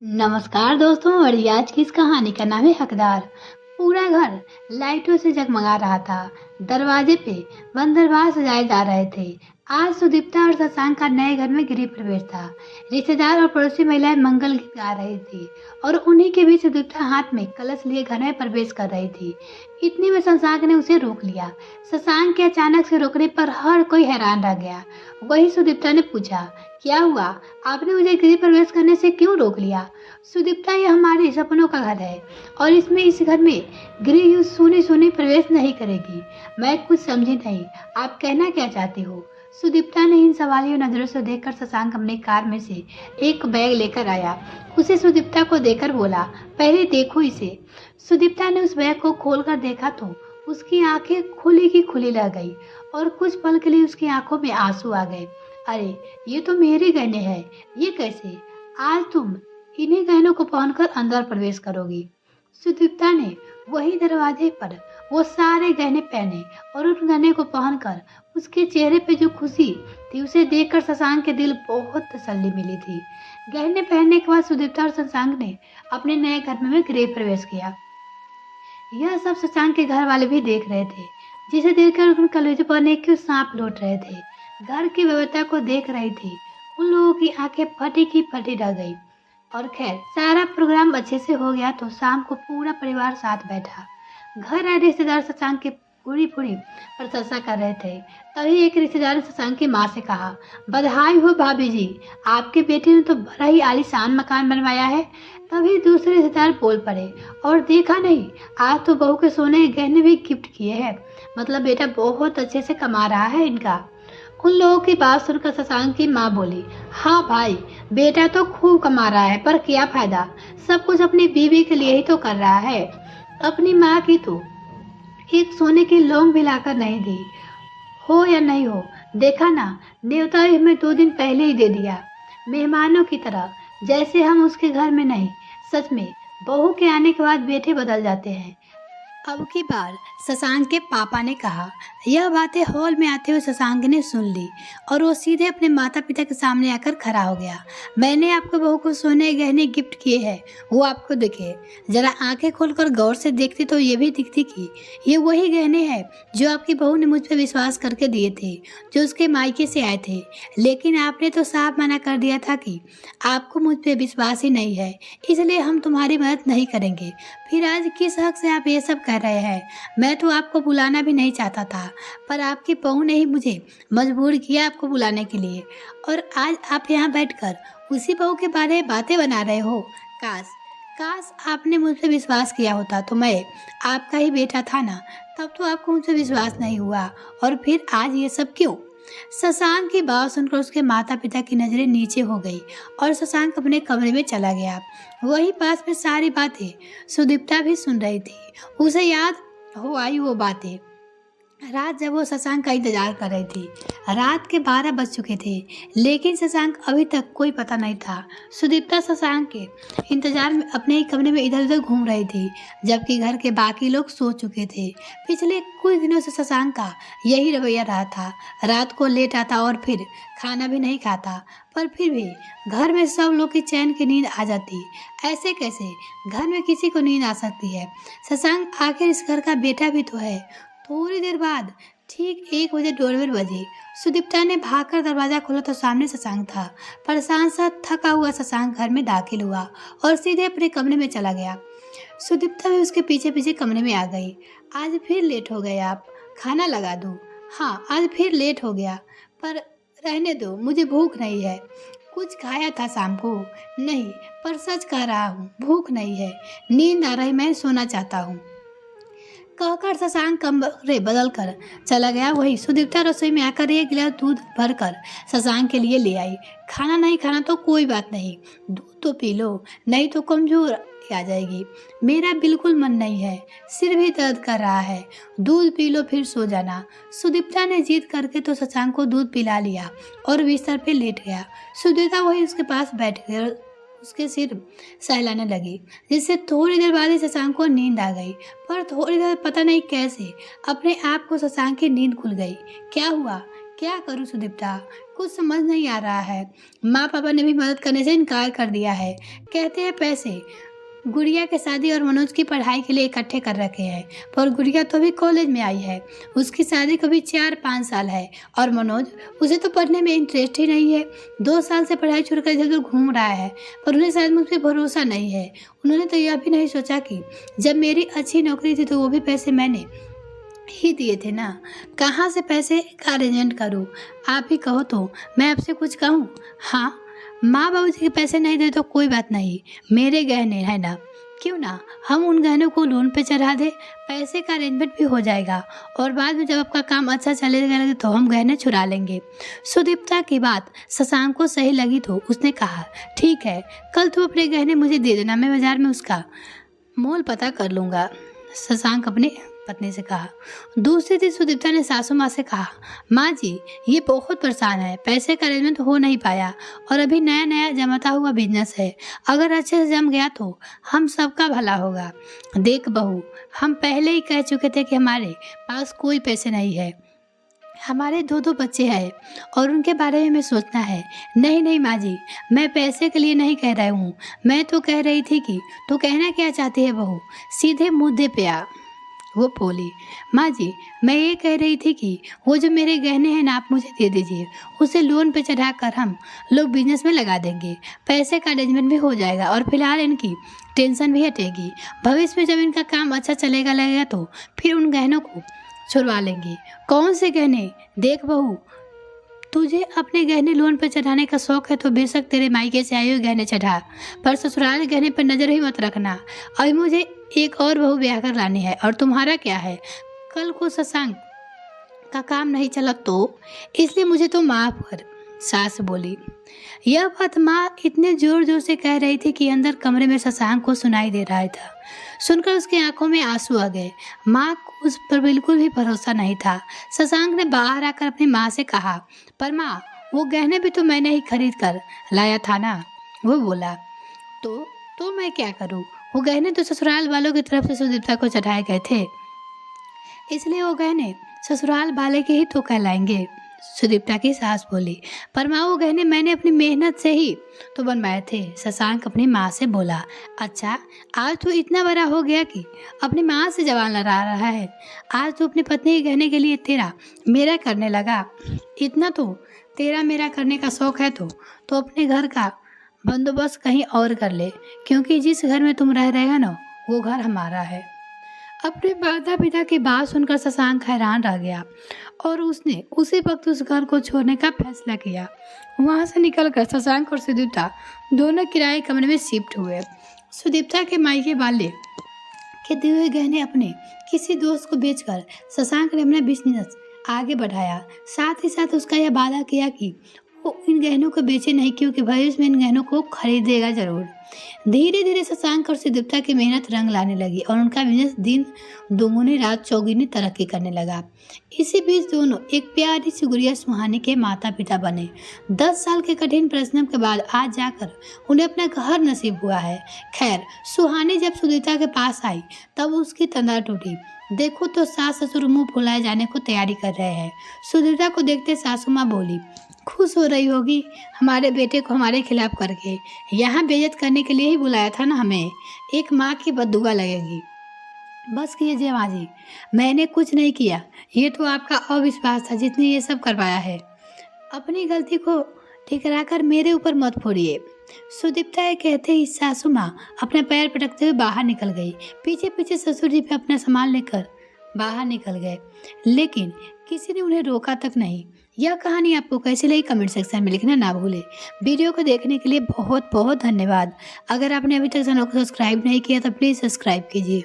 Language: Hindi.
नमस्कार दोस्तों। और ये आज की इस कहानी का नाम है हकदार। पूरा घर लाइटों से जगमगा रहा था। दरवाजे पे बंदरवाल सजाए जा रहे थे। आज सुदीप्ता और शशांक का नए घर में गृह प्रवेश था। रिश्तेदार और पड़ोसी महिलाएं मंगल गीत गा रही थी और उन्हीं के बीच सुदीप्ता हाथ में कलश लिए घर में प्रवेश कर रही थी। इतने में शशांक ने उसे रोक लिया। शशांक के अचानक से रोकने पर हर कोई हैरान रह गया। वही सुदीप्ता ने पूछा, क्या हुआ? आपने मुझे गृह प्रवेश करने से क्यों रोक लिया? सुदीप्ता, ये हमारे सपनों का घर है और इस घर में गृह यूं सोने सोने प्रवेश नहीं करेगी। मैं कुछ समझी नहीं, आप कहना क्या चाहते हो? सुदीप्ता ने इन सवालियों नजरों से देखकर शशांक अपनी कार में से एक बैग लेकर आया। उसे सुदीप्ता को देकर बोला, पहले देखो इसे। सुदीप्ता ने उस बैग को खोलकर देखा तो उसकी आंखें खुली की खुली रह गई और कुछ पल के लिए उसकी आंखों में आंसू आ गए। अरे, ये तो मेरे गहने हैं। ये कैसे? आज तुम इन्हीं गहनों को पहनकर अंदर प्रवेश करोगी। सुदीप्ता ने वही दरवाजे पर वो सारे गहने पहने और उन गहने को पहनकर उसके चेहरे पे जो खुशी थी उसे देखकर शशांक के दिल बहुत तसल्ली मिली थी। गहने पहनने के बाद सुदीप्ता और शशांक ने अपने नए घर में गृह प्रवेश किया। यह सब शशांक के घर वाले भी देख रहे थे, जिसे देखकर उन कलेजे पर एक क्यों सांप लौट रहे थे। घर की व्यवस्था को देख रही थी। उन लोगों की आंखें फटी की फटी रह गई। और खैर, सारा प्रोग्राम अच्छे से हो गया तो शाम को पूरा परिवार साथ बैठा। घर आए रिश्तेदार शशांक की पूरी पूरी प्रशंसा कर रहे थे। तभी एक रिश्तेदार ने शशांक की माँ से कहा, बधाई हो भाभी जी, आपके बेटे ने तो बड़ा ही आलीशान मकान बनवाया है। तभी दूसरे रिश्तेदार बोल पड़े, और देखा नहीं, आज तो बहू के सोने के गहने भी गिफ्ट किए हैं। मतलब बेटा बहुत अच्छे से कमा रहा है इनका। उन लोगों की बात सुनकर शशांक की माँ बोली, हाँ भाई, बेटा तो खूब कमा रहा है, पर क्या फायदा? सब कुछ अपनी बीवी के लिए ही तो कर रहा है। अपनी माँ की तो एक सोने की लौंग भी लाकर नहीं दी। हो या नहीं हो, देखा ना, न्योता भी हमें 2 दिन पहले ही दे दिया, मेहमानों की तरह, जैसे हम उसके घर में नहीं। सच में बहू के आने के बाद बेटे बदल जाते हैं। अब की बार शशांक के पापा ने कहा। यह बातें हॉल में आते हुए शशांक ने सुन ली और वो सीधे अपने माता पिता के सामने आकर खड़ा हो गया। मैंने आपको बहू को सोने गहने गिफ्ट किए हैं, वो आपको दिखे। जरा आंखें खोलकर गौर से देखती तो ये भी दिखती कि ये वही गहने हैं जो आपकी बहू ने मुझ पर विश्वास करके दिए थे, जो उसके मायके से आए थे। लेकिन आपने तो साफ मना कर दिया था कि आपको मुझ पर विश्वास ही नहीं है, इसलिए हम तुम्हारी मदद नहीं करेंगे। फिर आज किस हक से आप ये सब कर रहे हैं? मैं तो आपको बुलाना भी नहीं चाहता था, पर आपकी बहू ने ही मुझे मजबूर किया आपको बुलाने के लिए। और आज आप यहाँ बैठकर उसी बहू के बारे में बातें बना रहे हो। काश काश आपने मुझ पर विश्वास किया होता तो मैं आपका ही बेटा था ना। तब तो आपको मुझ पर विश्वास नहीं हुआ, और फिर आज ये सब क्यों? शशांक की बात सुनकर उसके माता पिता की नजरें नीचे हो गई और शशांक अपने कमरे में चला गया। वही पास में सारी बातें सुदीप्ता भी सुन रही थी। उसे याद हो आई वो बातें, रात जब वो शशांक का इंतजार कर रही थी। रात के 12 बज चुके थे, लेकिन शशांक अभी तक कोई पता नहीं था। सुदीप्ता शशांक के इंतजार में अपने ही कमरे में इधर उधर घूम रही थी, जबकि घर के बाकी लोग सो चुके थे। पिछले कुछ दिनों से शशांक का यही रवैया रहा था। रात को लेट आता और फिर खाना भी नहीं खाता, पर फिर भी घर में सब लोग की चैन की नींद आ जाती। ऐसे कैसे घर में किसी को नींद आ सकती है? शशांक आखिर इस घर का बेटा भी तो है। थोड़ी देर बाद ठीक 1 बजे डोरबेल बजी। सुदीप्ता ने भागकर दरवाजा खोला तो सामने शशांक था। परेशान सा थका हुआ शशांक घर में दाखिल हुआ और सीधे अपने कमरे में चला गया। सुदीप्ता भी उसके पीछे पीछे कमरे में आ गई। आज फिर लेट हो गए आप, खाना लगा दूं? हाँ, आज फिर लेट हो गया, पर रहने दो, मुझे भूख नहीं है। कुछ खाया था शाम को? नहीं, पर सच कह रहा हूँ, भूख नहीं है, नींद आ रही, मैं सोना चाहता हूँ, कहकर शशांक कमरे बदल कर चला गया। वही सुदीप्ता रसोई में आकर एक गिलास दूध भरकर शशांक के लिए ले आई। खाना नहीं खाना तो कोई बात नहीं, दूध तो पी लो, नहीं तो कमजोर आ जाएगी। मेरा बिल्कुल मन नहीं है, सिर भी दर्द कर रहा है, दूध पी लो फिर सो जाना। सुदीप्ता ने जिद करके तो शशांक को दूध पिला लिया और बिस्तर पे लेट गया। सुदीप्ता वही उसके पास बैठ गई, उसके सिर सहलाने लगी, जिससे थोड़ी देर बाद ही शशांक को नींद आ गई। पर थोड़ी देर पता नहीं कैसे अपने आप को शशांक की नींद खुल गई। क्या हुआ? क्या करूं सुदीप्ता? कुछ समझ नहीं आ रहा है। माँ पापा ने भी मदद करने से इनकार कर दिया है। कहते हैं पैसे गुड़िया की शादी और मनोज की पढ़ाई के लिए इकट्ठे कर रखे हैं, पर गुड़िया तो अभी कॉलेज में आई है। उसकी शादी को भी 4-5 साल है और मनोज, उसे तो पढ़ने में इंटरेस्ट ही नहीं है। 2 साल से पढ़ाई छोड़कर इधर उधर घूम रहा है, पर उन्हें शायद मुझ पर भरोसा नहीं है। उन्होंने तो यह भी नहीं सोचा कि जब मेरी अच्छी नौकरी थी तो वो भी पैसे मैंने ही दिए थे ना। कहाँ से पैसे का अरेंजमेंट करूँ? आप ही कहो तो मैं आपसे कुछ कहूँ? हाँ, माँ बाबू जी के पैसे नहीं दे तो कोई बात नहीं, मेरे गहने हैं ना, क्यों ना हम उन गहनों को लोन पे चढ़ा दे, पैसे का अरेंजमेंट भी हो जाएगा और बाद में जब आपका काम अच्छा चलेगा तो हम गहने चुरा लेंगे। सुदीप्ता की बात शशांक को सही लगी तो उसने कहा, ठीक है, कल तुम अपने गहने मुझे दे देना, मैं बाजार में उसका मोल पता कर लूँगा। शशांक अपने पत्नी से कहा। दूसरे दिन सुदीप्ता ने सासू माँ से कहा, माँ जी ये बहुत परेशान है, पैसे का अरेंजमेंट हो नहीं पाया और अभी नया नया जमता हुआ बिजनेस है, अगर अच्छे से जम गया तो हम सबका भला होगा। देख बहू, हम पहले ही कह चुके थे कि हमारे पास कोई पैसे नहीं है, हमारे 2 बच्चे हैं और उनके बारे में हमें सोचना है। नहीं नहीं माँ जी, मैं पैसे के लिए नहीं कह रही हूँ, मैं तो कह रही थी कि तू कहना क्या चाहती है बहू, सीधे मुद्दे पे आ। वो बोली, माँ जी मैं ये कह रही थी कि वो जो मेरे गहने हैं ना आप मुझे दे दीजिए, उसे लोन पे चढ़ा कर हम लोग बिजनेस में लगा देंगे, पैसे का अरेंजमेंट भी हो जाएगा और फिलहाल इनकी टेंशन भी हटेगी। भविष्य में जब इनका काम अच्छा चलेगा लगेगा तो फिर उन गहनों को छुड़वा लेंगे। कौन से गहने? देख बहू, तुझे अपने गहने लोन पर चढ़ाने का शौक है तो बेशक तेरे मायके से आए हुए गहने चढ़ा, पर ससुराल गहने पर नजर ही मत रखना। अभी मुझे एक और बहू ब्याह कर लानी है और तुम्हारा क्या है, कल को शशांक का काम नहीं चला तो, इसलिए मुझे तो माफ कर। सास बोली। यह बात माँ इतने जोर जोर से कह रही थी कि अंदर कमरे में शशांक को सुनाई दे रहा था। सुनकर उसकी आंखों में आंसू आ गए। माँ को उस पर बिल्कुल भी भरोसा नहीं था। शशांक ने बाहर आकर अपनी माँ से कहा, पर माँ वो गहने भी तो मैंने ही खरीद कर लाया था ना। वो बोला, तो मैं क्या करूँ, वो गहने तो ससुराल वालों की तरफ से सुदीप्ता को चढ़ाए गए थे, इसलिए वो गहने ससुराल वाले के ही तो कहलाएंगे। सुदीप्ता की सास बोली, पर माँ वो गहने मैंने अपनी मेहनत से ही तो बनवाए थे। शशांक अपनी माँ से बोला, अच्छा आज तो इतना बड़ा हो गया कि अपनी माँ से जवान लड़ा रहा है, आज तो अपनी पत्नी के गहने के लिए तेरा मेरा करने लगा। इतना तो तेरा मेरा करने का शौक है तो अपने घर का बंदोबस्त कहीं और कर ले, क्योंकि जिस घर में तुम रह रहे हो ना वो घर हमारा है। अपने माता पिता की बात सुनकर शशांक हैरान रह गया और उसने उसी वक्त उस घर को छोड़ने का फैसला किया। वहां से निकलकर शशांक और सुदीप्ता दोनों किराए कमरे में शिफ्ट हुए। सुदीप्ता के मायके वाले के दिए हुए गहने अपने किसी दोस्त को बेचकर शशांक ने अपना बिजनेस आगे बढ़ाया। साथ ही साथ उसका यह वादा किया कि वो इन गहनों को बेचे नहीं, क्योंकि भविष्य में इन गहनों को खरीदेगा जरूर। धीरे धीरे शशांक और सुदीप्ता की मेहनत रंग लाने लगी और उनका बिजनेस दिन दोगुनी रात चौगुनी तरक्की करने लगा। इसी बीच दोनों एक प्यारी सी गुड़िया सुहानी के माता पिता बने। 10 साल के कठिन परिश्रम के बाद आज जाकर उन्हें अपना घर नसीब हुआ है। खैर, सुहानी जब सुदीप्ता के पास आई तब उसकी तंद्रा टूटी। देखो तो सास ससुर मुंह फुलाए जाने को तैयारी कर रहे हैं। सुदीप्ता को देखते सासू माँ बोली, खुश हो रही होगी हमारे बेटे को हमारे खिलाफ करके, यहाँ बेइज्जत करने के लिए ही बुलाया था ना हमें, एक माँ की बद्दुआ लगेगी। बस कीजिए माँ जी, मैंने कुछ नहीं किया, ये तो आपका अविश्वास था जिसने ये सब करवाया है। अपनी गलती को ठिकराकर मेरे ऊपर मत फोड़िए। सुदीप्ता कहते ही सासू माँ अपना पैर पटकते हुए बाहर निकल गई। पीछे पीछे ससुर जी भी अपना सामान लेकर बाहर निकल गए, लेकिन किसी ने उन्हें रोका तक नहीं। यह कहानी आपको कैसी लगी कमेंट सेक्शन में लिखना ना भूलें। वीडियो को देखने के लिए बहुत बहुत धन्यवाद। अगर आपने अभी तक चैनल को सब्सक्राइब नहीं किया तो प्लीज़ सब्सक्राइब कीजिए।